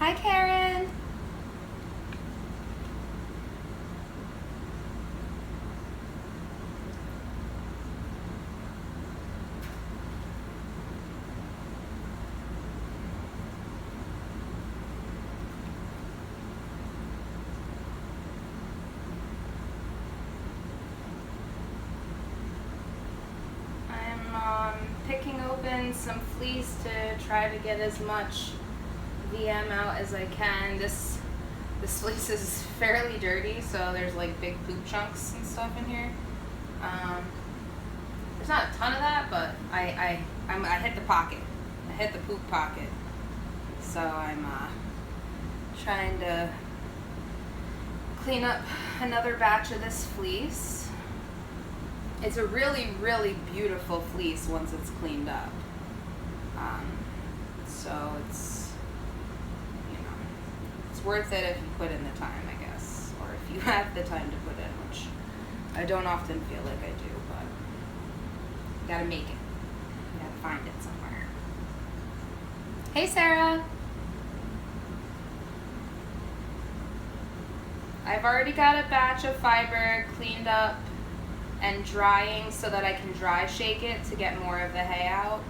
Hi, Karen. Picking open some fleece to try to get as much VM out as I can. This fleece is fairly dirty, so there's like big poop chunks and stuff in here. There's not a ton of that, but I hit the pocket. I hit the poop pocket. So I'm trying to clean up another batch of this fleece. It's a really, really beautiful fleece once it's cleaned up. So it's, it's worth it if you put in the time, I guess. Or if you have the time to put in, which I don't often feel like I do, but you gotta make it. You gotta find it somewhere. Hey, Sarah. I've already got a batch of fiber cleaned up and drying so that I can dry shake it to get more of the hay out,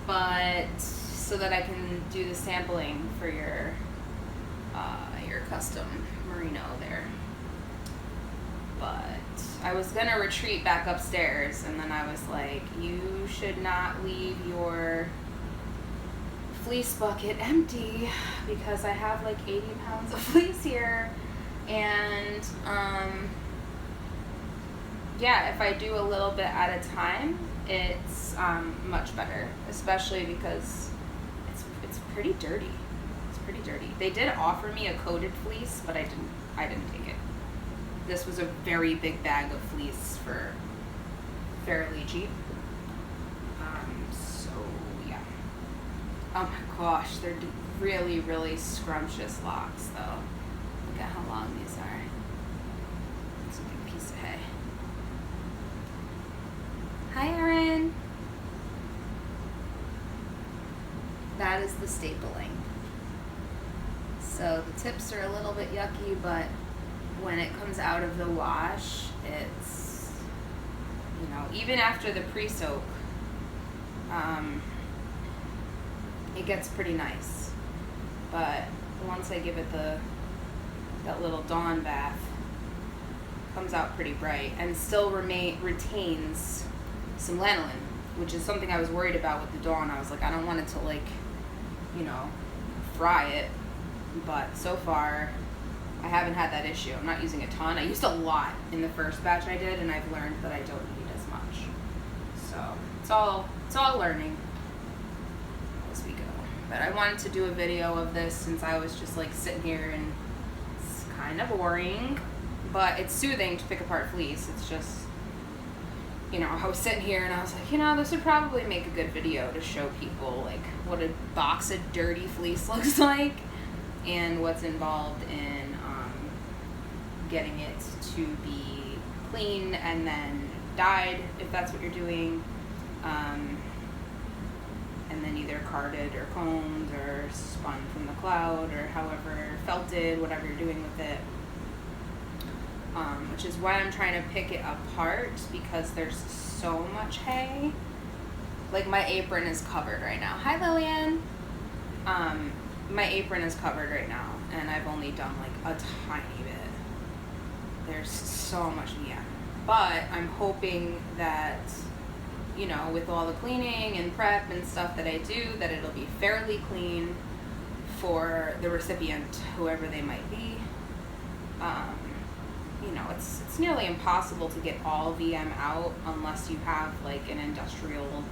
but so that I can do the sampling for your custom merino there. But I was gonna retreat back upstairs, and then I was like, you should not leave your fleece bucket empty because I have like 80 pounds of fleece here. And yeah, if I do a little bit at a time, it's much better, especially because it's pretty dirty. It's pretty dirty. They did offer me a coated fleece, but I didn't take it. This was a very big bag of fleece for fairly cheap. So yeah. Oh my gosh, they're really, really scrumptious locks though. Look at how long these are. It's a big piece of hay. Hi, Erin. That is the stapling. So the tips are a little bit yucky, but when it comes out of the wash, it's, even after the pre-soak, it gets pretty nice. But once I give it that little dawn bath, comes out pretty bright and still retains some lanolin, which is something I was worried about with the dawn. I was like, I don't want it to fry it, but so far I haven't had that issue. I'm not using a ton. I used a lot in the first batch I did, and I've learned that I don't need as much. So it's all learning as we go. But I wanted to do a video of this since I was just like sitting here, and it's kind of boring, but it's soothing to pick apart fleece. It's just, I was sitting here and I was like, this would probably make a good video to show people like what a box of dirty fleece looks like and what's involved in getting it to be clean and then dyed, if that's what you're doing, and then either carded or combed or spun from the cloud or however, felted, whatever you're doing with it. Which is why I'm trying to pick it apart, because there's so much hay. Like my apron is covered right now. Hi, Lillian. My apron is covered right now, and I've only done like a tiny bit. There's so much VM. But I'm hoping that, with all the cleaning and prep and stuff that I do, that it'll be fairly clean for the recipient, whoever they might be. It's nearly impossible to get all VM out unless you have like an industrial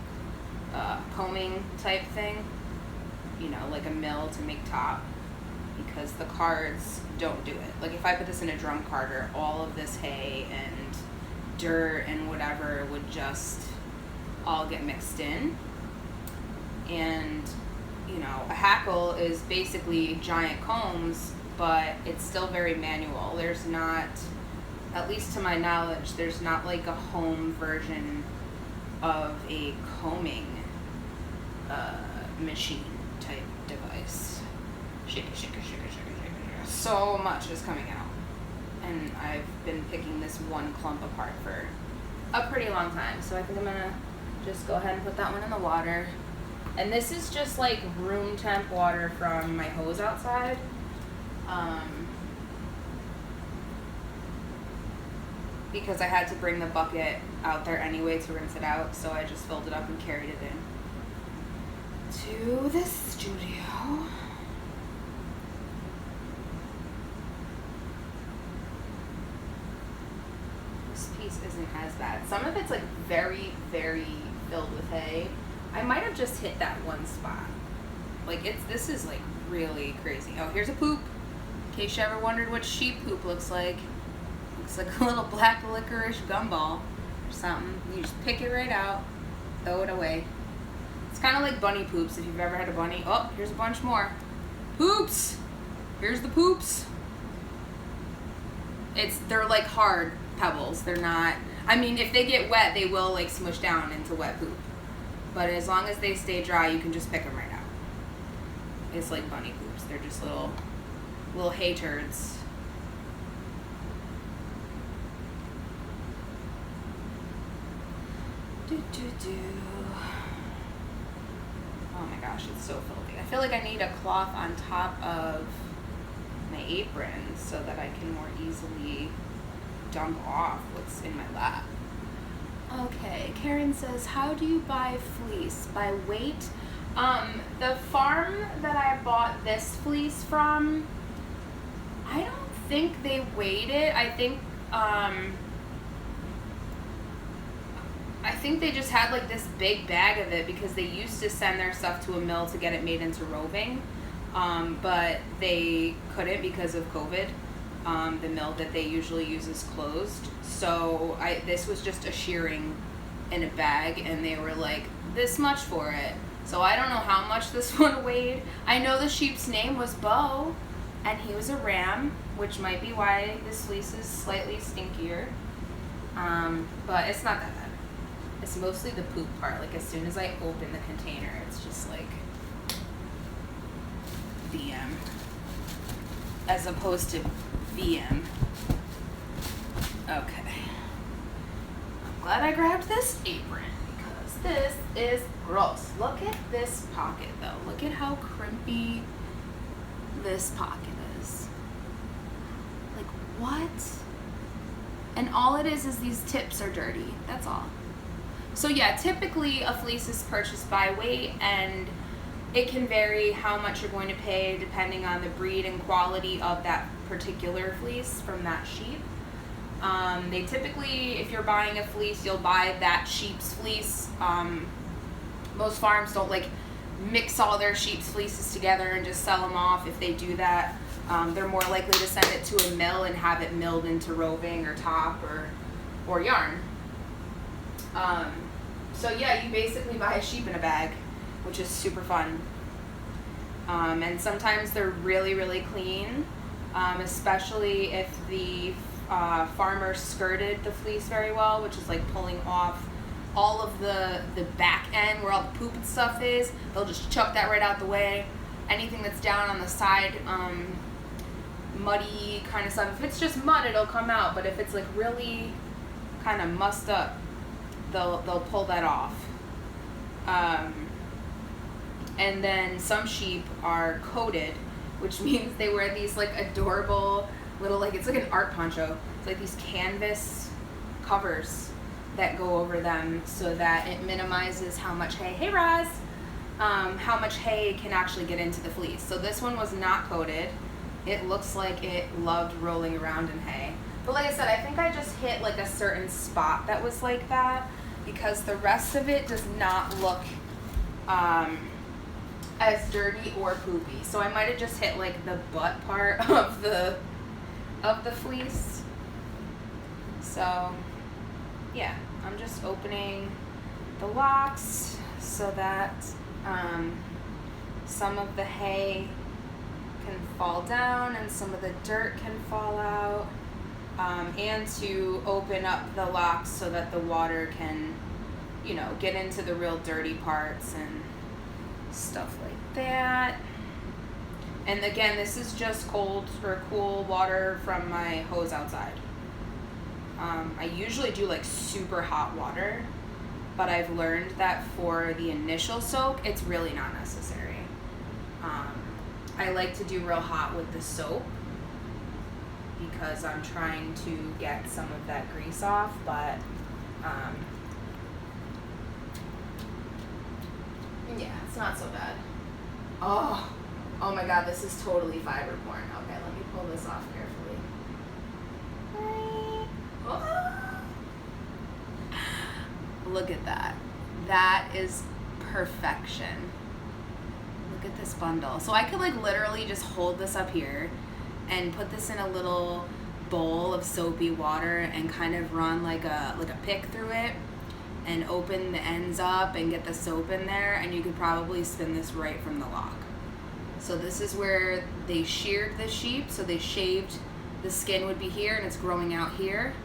combing type thing, like a mill to make top, because the cards don't do it. Like if I put this in a drum carder, all of this hay and dirt and whatever would just all get mixed in. And a hackle is basically giant combs, but it's still very manual. There's not, at least to my knowledge, there's not like a home version of a combing machine. nice. Shake it, shake it, shake it, shake it, shake it. So much is coming out. And I've been picking this one clump apart for a pretty long time. So I think I'm gonna just go ahead and put that one in the water. And this is just like room temp water from my hose outside. Because I had to bring the bucket out there anyway to rinse it out, so I just filled it up and carried it in to the studio. This piece isn't as bad. Some of it's like very, very filled with hay. I might have just hit that one spot. Like this is like really crazy. Oh, here's a poop. In case you ever wondered what sheep poop looks like. Looks like a little black licorice gumball or something. You just pick it right out, throw it away. It's kind of like bunny poops if you've ever had a bunny. Oh, here's a bunch more. Poops! Here's the poops. They're like hard pebbles. They're not, I mean, if they get wet, they will like smush down into wet poop. But as long as they stay dry, you can just pick them right out. It's like bunny poops. They're just little hay turds. Oh my gosh, it's so filthy. I feel like I need a cloth on top of my apron so that I can more easily dump off what's in my lap. Okay, Karen says, how do you buy fleece? By weight? The farm that I bought this fleece from, I don't think they weighed it. I think they just had like this big bag of it because they used to send their stuff to a mill to get it made into roving, but they couldn't because of COVID. The mill that they usually use is closed. So this was just a shearing in a bag, and they were like, this much for it. So I don't know how much this one weighed. I know the sheep's name was Bo, and he was a ram, which might be why this fleece is slightly stinkier. But it's not that bad. It's mostly the poop part. Like as soon as I open the container, it's just like VM as opposed to VM. Okay. I'm glad I grabbed this apron because this is gross. Look at this pocket though. Look at how crimpy this pocket is. Like what? And all it is these tips are dirty. That's all. So yeah, typically a fleece is purchased by weight, and it can vary how much you're going to pay depending on the breed and quality of that particular fleece from that sheep. They typically, if you're buying a fleece, you'll buy that sheep's fleece. Most farms don't like mix all their sheep's fleeces together and just sell them off. If they do that, they're more likely to send it to a mill and have it milled into roving or top or yarn. So yeah, you basically buy a sheep in a bag, which is super fun. And sometimes they're really, really clean, especially if the farmer skirted the fleece very well, which is like pulling off all of the back end where all the poop and stuff is. They'll just chuck that right out the way. Anything that's down on the side, muddy kind of stuff. If it's just mud, it'll come out, but if it's like really kind of mussed up, they'll pull that off. And then some sheep are coated, which means they wear these like adorable little, like it's like an art poncho. It's like these canvas covers that go over them so that it minimizes how much hay, hey Roz, how much hay can actually get into the fleece. So this one was not coated. It looks like it loved rolling around in hay. But like I said, I think I just hit like a certain spot that was like that, because the rest of it does not look as dirty or poopy. So I might have just hit like the butt part of the fleece. So yeah, I'm just opening the locks so that some of the hay can fall down and some of the dirt can fall out. And to open up the locks so that the water can, you know, get into the real dirty parts and stuff like that. And again, this is just cold or cool water from my hose outside. I usually do like super hot water, but I've learned that for the initial soak, it's really not necessary. I like to do real hot with the soap because I'm trying to get some of that grease off, but yeah, it's not so bad. Oh my god, this is totally fiber porn. Okay, let me pull this off carefully. Oh. Look at that. That is perfection. Look at this bundle. So I could like literally just hold this up here and put this in a little bowl of soapy water and kind of run like a pick through it and open the ends up and get the soap in there, and you could probably spin this right from the lock. So this is where they sheared the sheep, so they shaved, the skin would be here and it's growing out here.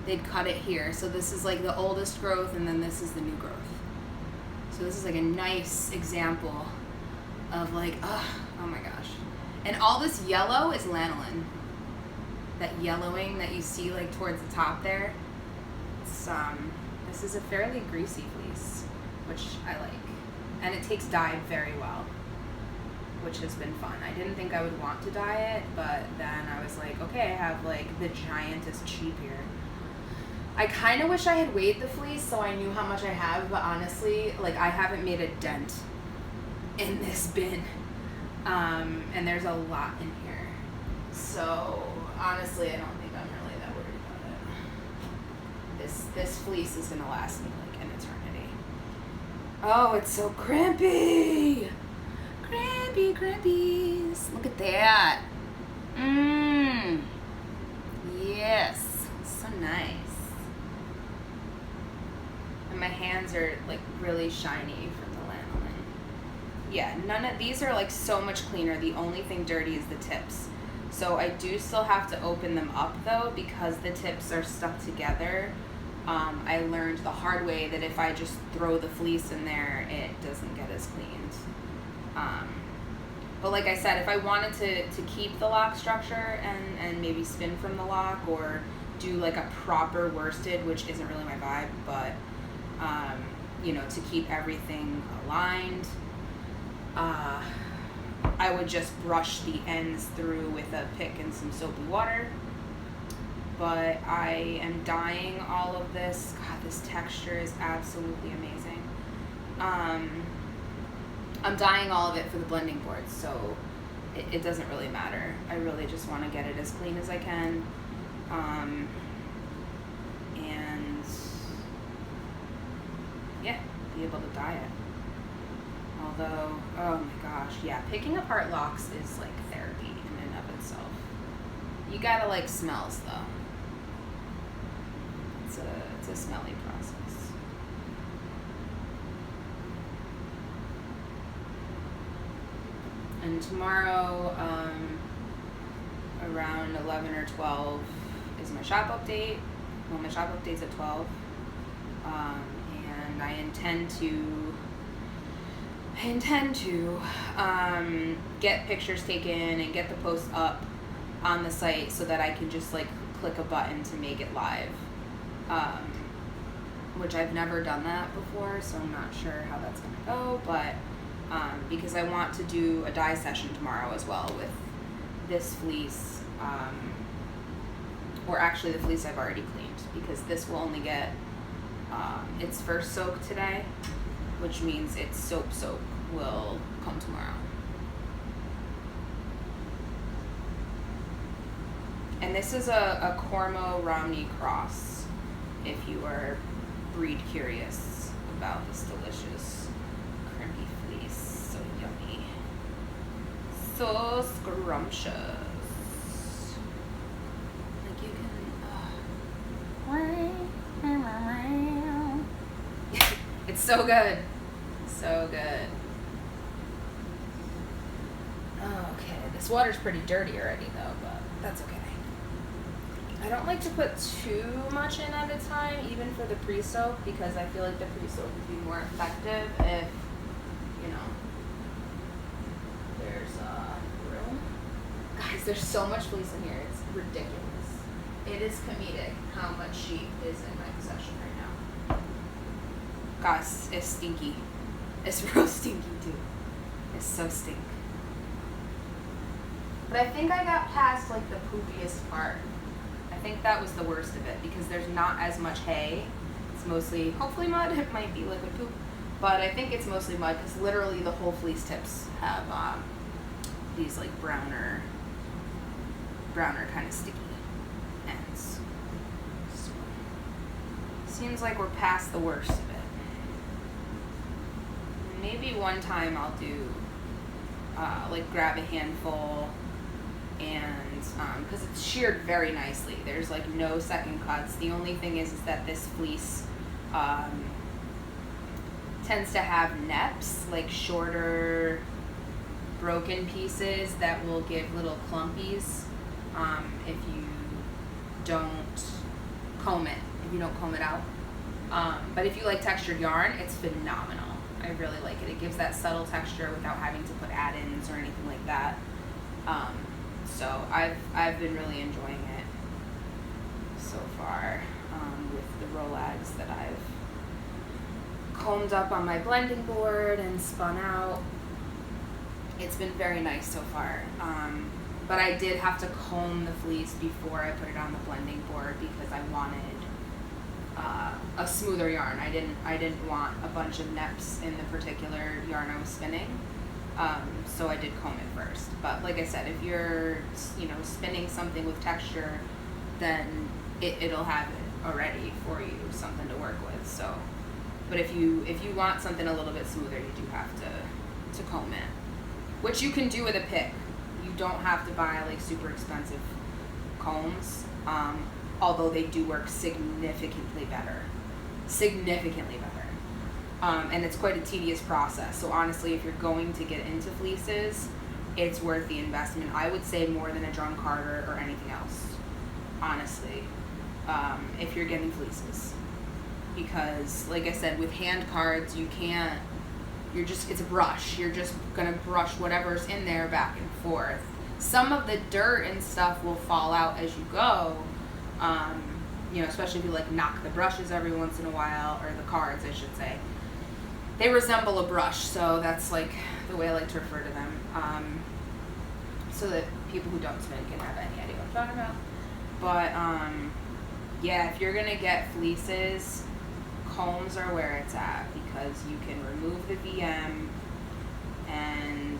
They'd cut it here. So this is like the oldest growth and then this is the new growth. So this is like a nice example of like, oh my gosh. And all this yellow is lanolin. That yellowing that you see like towards the top there. It's, this is a fairly greasy fleece, which I like. And it takes dye very well, which has been fun. I didn't think I would want to dye it, but then I was like, okay, I have like the giantest sheep here. I kind of wish I had weighed the fleece so I knew how much I have, but honestly, like I haven't made a dent in this bin. And there's a lot in here. So honestly, I don't think I'm really that worried about it. This fleece is gonna last me like an eternity. Oh, it's so crimpy. Crimpies. Look at that. Yes. So nice. And my hands are like really shiny from the lanolin. Yeah, none of these are like so much cleaner. The only thing dirty is the tips. So I do still have to open them up though because the tips are stuck together. I learned the hard way that if I just throw the fleece in there, it doesn't get as cleaned. But like I said, if I wanted to keep the lock structure and maybe spin from the lock or do like a proper worsted, which isn't really my vibe, but you know, to keep everything aligned, I would just brush the ends through with a pick and some soapy water. But I am dyeing all of this. God, this texture is absolutely amazing. I'm dyeing all of it for the blending board, so it doesn't really matter. I really just want to get it as clean as I can. And yeah, be able to dye it. Although, oh my gosh, yeah, picking apart locks is like therapy in and of itself. You gotta like smells though. It's a smelly process. And tomorrow, around 11 or 12 is my shop update. Well, my shop update's at 12. And I intend to get pictures taken and get the post up on the site so that I can just like click a button to make it live. Which I've never done that before, so I'm not sure how that's gonna go, but because I want to do a dye session tomorrow as well with this fleece, or actually the fleece I've already cleaned, because this will only get its first soak today, which means its soap will come tomorrow. And this is a Cormo Romney cross, if you are breed curious about this delicious crimpy fleece. So yummy. So scrumptious. Like you can... It's so good. So good. Okay, this water's pretty dirty already though, but that's okay. I don't like to put too much in at a time, even for the pre-soak, because I feel like the pre-soak would be more effective if, you know, there's real because there's so much fleece in here. It's ridiculous. It is comedic how much sheep is in my possession right now. Gosh, it's stinky. It's real stinky too. It's so stink. But I think I got past like the poopiest part. I think that was the worst of it because there's not as much hay. It's mostly, hopefully mud. It might be liquid poop. But I think it's mostly mud because literally the whole fleece tips have these like browner kind of sticky ends. So, seems like we're past the worst of it. Maybe one time I'll do like grab a handful and because it's sheared very nicely. There's like no second cuts. The only thing is that this fleece tends to have neps, like shorter broken pieces that will give little clumpies if you don't comb it, out. But if you like textured yarn, it's phenomenal. I really like it. It gives that subtle texture without having to put add-ins or anything like that. So I've been really enjoying it so far with the Rolags that I've combed up on my blending board and spun out. It's been very nice so far. But I did have to comb the fleece before I put it on the blending board because I wanted a smoother yarn. I didn't want a bunch of neps in the particular yarn I was spinning. So I did comb it first. But like I said, if you're spinning something with texture, then it'll have it already for you, something to work with. So, but if you want something a little bit smoother, you do have to comb it, which you can do with a pick. You don't have to buy like super expensive combs, although they do work significantly better. And it's quite a tedious process. So honestly, if you're going to get into fleeces, it's worth the investment. I would say more than a drum carder or anything else, honestly, if you're getting fleeces. Because like I said, with hand cards, it's a brush. You're just gonna brush whatever's in there back and forth. Some of the dirt and stuff will fall out as you go, especially if you like knock the brushes every once in a while, or the cards, I should say. They resemble a brush, so that's like the way I like to refer to them, so that people who don't spin can have any idea what I'm talking about. But yeah, if you're gonna get fleeces, combs are where it's at because you can remove the VM and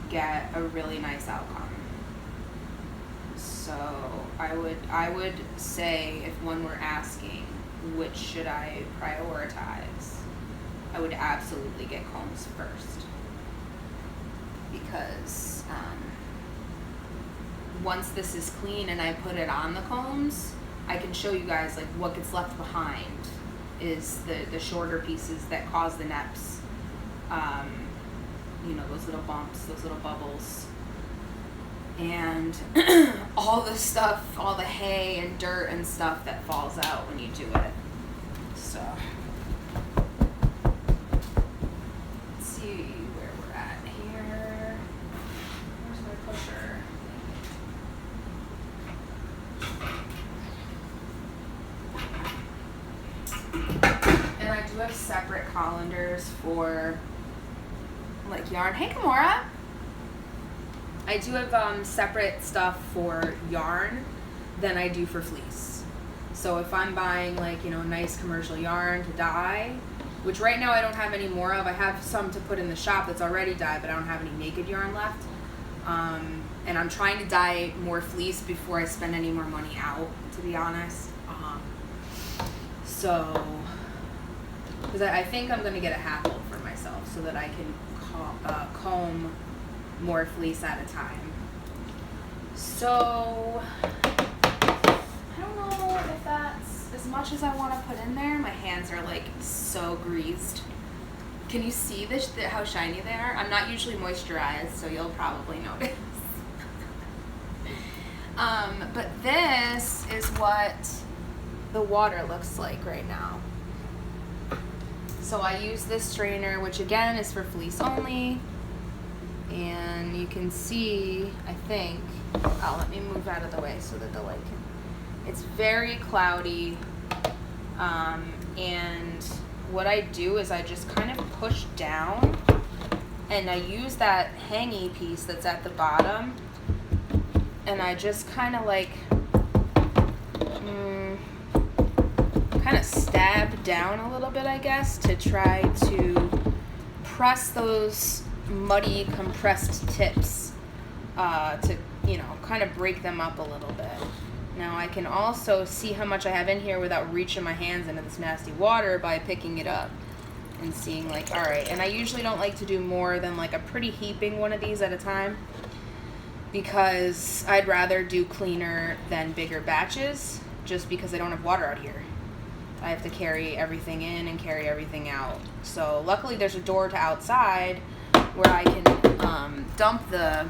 get a really nice outcome. So I would say if one were asking which should I prioritize, I would absolutely get combs first because once this is clean and I put it on the combs, I can show you guys like what gets left behind is the shorter pieces that cause the neps, those little bumps, those little bubbles, and all the stuff, all the hay and dirt and stuff that falls out when you do it. So let's see where we're at here. Where's my pusher? And I do have separate colanders for like yarn. Hey, Kimora. I do have separate stuff for yarn than I do for fleece. So if I'm buying like, nice commercial yarn to dye, which right now I don't have any more of. I have some to put in the shop that's already dyed, but I don't have any naked yarn left. And I'm trying to dye more fleece before I spend any more money out, to be honest. So, because I think I'm going to get a hackle for myself so that I can comb more fleece at a time. So I don't know if that's as much as I want to put in there. My hands are like so greased. Can you see how shiny they are? I'm not usually moisturized, so you'll probably notice. But this is what the water looks like right now. So I use this strainer, which again is for fleece only. And you can see, I think, let me move out of the way so that the light can, it's very cloudy. And what I do is I just kind of push down and I use that hangy piece that's at the bottom and I just kind of like, kind of stab down a little bit, I guess, to try to press those muddy compressed tips to, you know, kind of break them up a little bit. Now I can also see how much I have in here without reaching my hands into this nasty water by picking it up and seeing like, all right, and I usually don't like to do more than like a pretty heaping one of these at a time because I'd rather do cleaner than bigger batches just because I don't have water out here. I have to carry everything in and carry everything out. So luckily there's a door to outside where I can dump the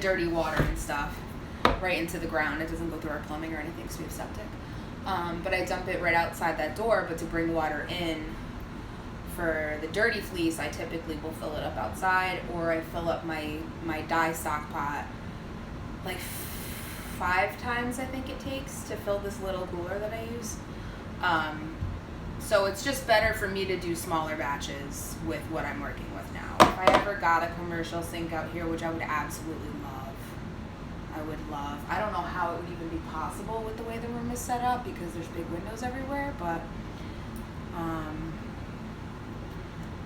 dirty water and stuff right into the ground. It doesn't go through our plumbing or anything because we have septic. But I dump it right outside that door, but to bring water in for the dirty fleece, I typically will fill it up outside or I fill up my dye stock pot like 5 times I think it takes to fill this little cooler that I use. So it's just better for me to do smaller batches with what I'm working with now. If I ever got a commercial sink out here, which I would absolutely love, I don't know how it would even be possible with the way the room is set up because there's big windows everywhere, but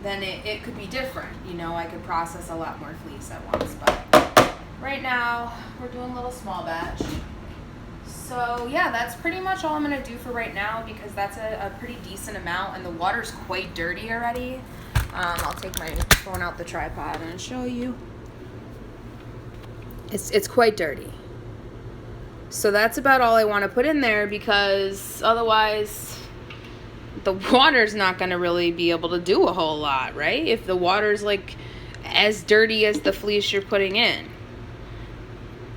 then it could be different. You know, I could process a lot more fleece at once, but right now we're doing a little small batch. So yeah, that's pretty much all I'm gonna do for right now because that's a pretty decent amount and the water's quite dirty already. I'll take my phone out the tripod and show you. It's quite dirty. So that's about all I want to put in there because otherwise the water's not going to really be able to do a whole lot, right? If the water's like as dirty as the fleece you're putting in.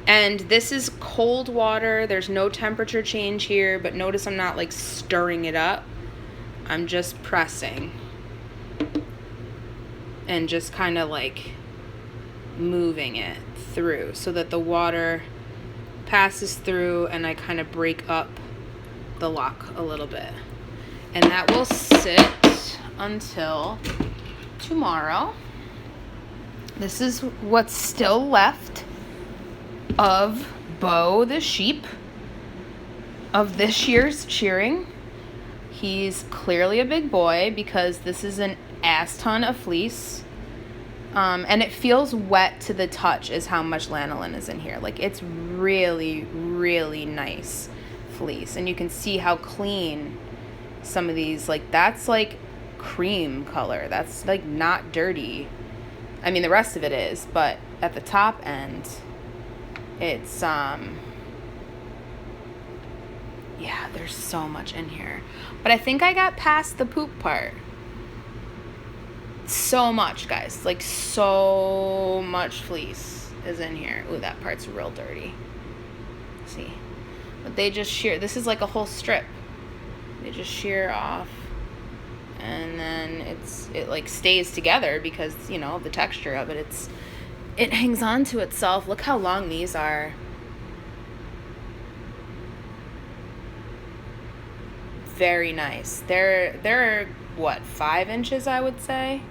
And this is cold water. There's no temperature change here, but notice I'm not like stirring it up. I'm just pressing and just kind of like moving it through so that the water passes through and I kind of break up the lock a little bit. And that will sit until tomorrow. This is what's still left of Bo the sheep of this year's shearing. He's clearly a big boy because this is an ass ton of fleece. And it feels wet to the touch is how much lanolin is in here. Like it's really, really nice fleece. And you can see how clean some of these, like that's like cream color. That's like not dirty. I mean, the rest of it is, but at the top end, it's, yeah, there's so much in here. But I think I got past the poop part. So much, guys. Like, so much fleece is in here. Ooh, that part's real dirty. See? But they just shear. This is like a whole strip. They just shear off. And then it like stays together because, you know, the texture of it. It hangs on to itself. Look how long these are. Very nice. They're what, 5 inches, I would say.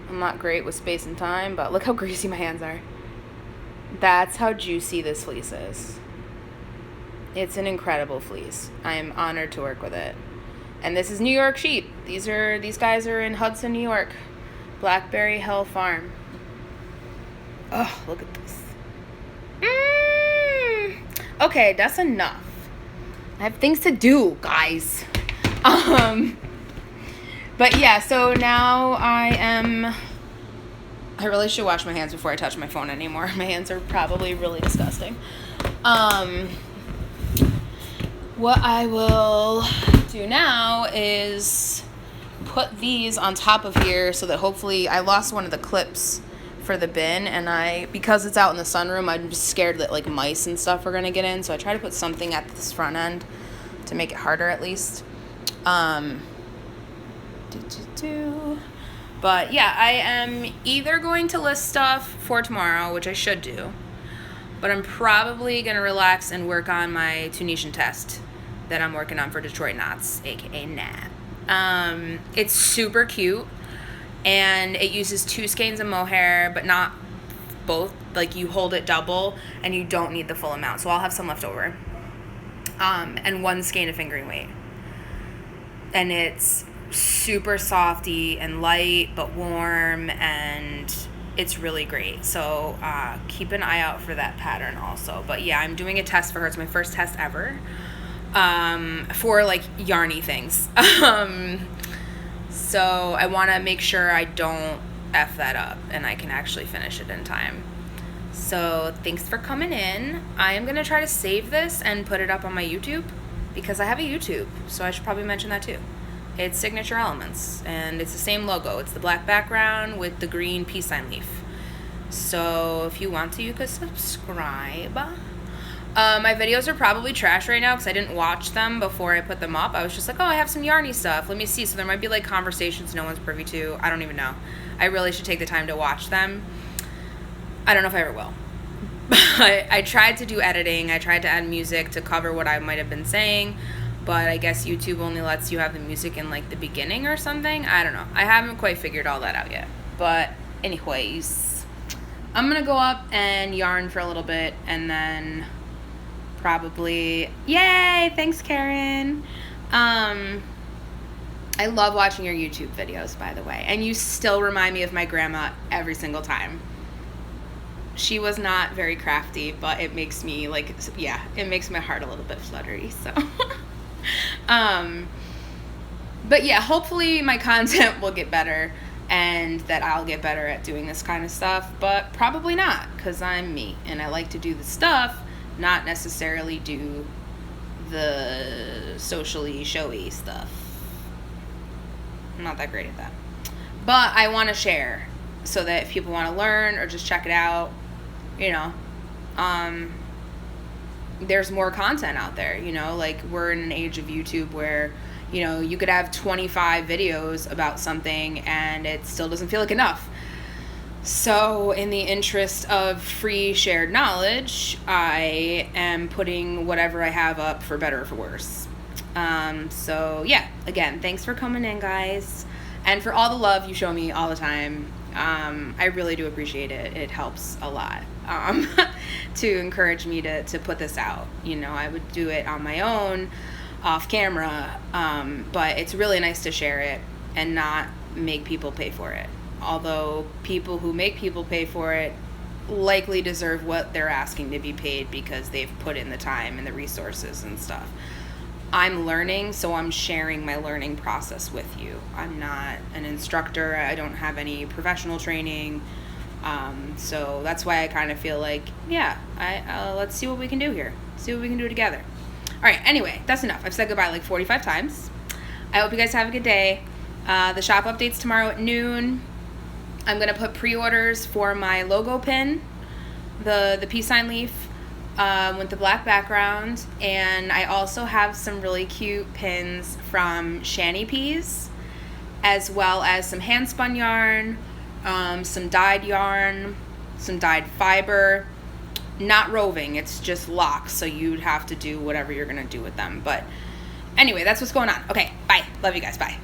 I'm not great with space and time, but look how greasy my hands are. That's how juicy this fleece is. It's an incredible fleece. I am honored to work with it. And this is New York sheep. These guys are in Hudson, New York. Blackberry Hill Farm. Oh, look at this. Okay, that's enough. I have things to do, guys. But yeah, so now I really should wash my hands before I touch my phone anymore. My hands are probably really disgusting. What I will do now is put these on top of here so that hopefully I lost one of the clips for the bin, and because it's out in the sunroom, I'm just scared that like mice and stuff are gonna get in, so I try to put something at this front end to make it harder at least. But yeah, I am either going to list stuff for tomorrow, which I should do, but I'm probably going to relax and work on my Tunisian test that I'm working on for Detroit Knots, aka NAT. It's super cute, and it uses 2 skeins of mohair, but not both. Like, you hold it double, and you don't need the full amount, so I'll have some left over. And 1 skein of fingering weight. And it's super softy and light, but warm, and it's really great. So keep an eye out for that pattern also. But yeah, I'm doing a test for her. It's my first test ever for like yarny things. So I want to make sure I don't F that up and I can actually finish it in time. So thanks for coming in. I am going to try to save this and put it up on my YouTube because I have a YouTube, so I should probably mention that too. It's Signature Elements, and it's the same logo. It's the black background with the green peace sign leaf. So if you want to, you could subscribe. My videos are probably trash right now because I didn't watch them before I put them up. I was just like, oh, I have some yarny stuff. Let me see. So there might be like conversations no one's privy to. I don't even know. I really should take the time to watch them. I don't know if I ever will. But I tried to do editing. I tried to add music to cover what I might have been saying. But I guess YouTube only lets you have the music in like the beginning or something. I don't know. I haven't quite figured all that out yet. But anyways, I'm going to go up and yarn for a little bit and then probably, yay, thanks Karen. I love watching your YouTube videos, by the way. And you still remind me of my grandma every single time. She was not very crafty, but it makes me like, yeah, it makes my heart a little bit fluttery, so. But yeah, hopefully my content will get better and that I'll get better at doing this kind of stuff, but probably not, because I'm me and I like to do the stuff, not necessarily do the socially showy stuff. I'm not that great at that, but I want to share so that if people want to learn or just check it out, you know, there's more content out there, you know, like we're in an age of YouTube where, you know, you could have 25 videos about something and it still doesn't feel like enough. So in the interest of free shared knowledge, I am putting whatever I have up for better or for worse. So yeah, again, thanks for coming in, guys, and for all the love you show me all the time. I really do appreciate it. It helps a lot to encourage me to put this out. You know, I would do it on my own, off camera, but it's really nice to share it and not make people pay for it. Although people who make people pay for it likely deserve what they're asking to be paid because they've put in the time and the resources and stuff. I'm learning, so I'm sharing my learning process with you. I'm not an instructor. I don't have any professional training. So that's why I kind of feel like, yeah, let's see what we can do here. See what we can do together. All right, anyway, that's enough. I've said goodbye like 45 times. I hope you guys have a good day. The shop update's tomorrow at noon. I'm going to put pre-orders for my logo pin, the peace sign leaf, with the black background, and I also have some really cute pins from Shani Peas, as well as some hand spun yarn, some dyed yarn, some dyed fiber, not roving, it's just locks, so you'd have to do whatever you're gonna do with them. But anyway, that's what's going on. Okay, bye. Love you guys. Bye.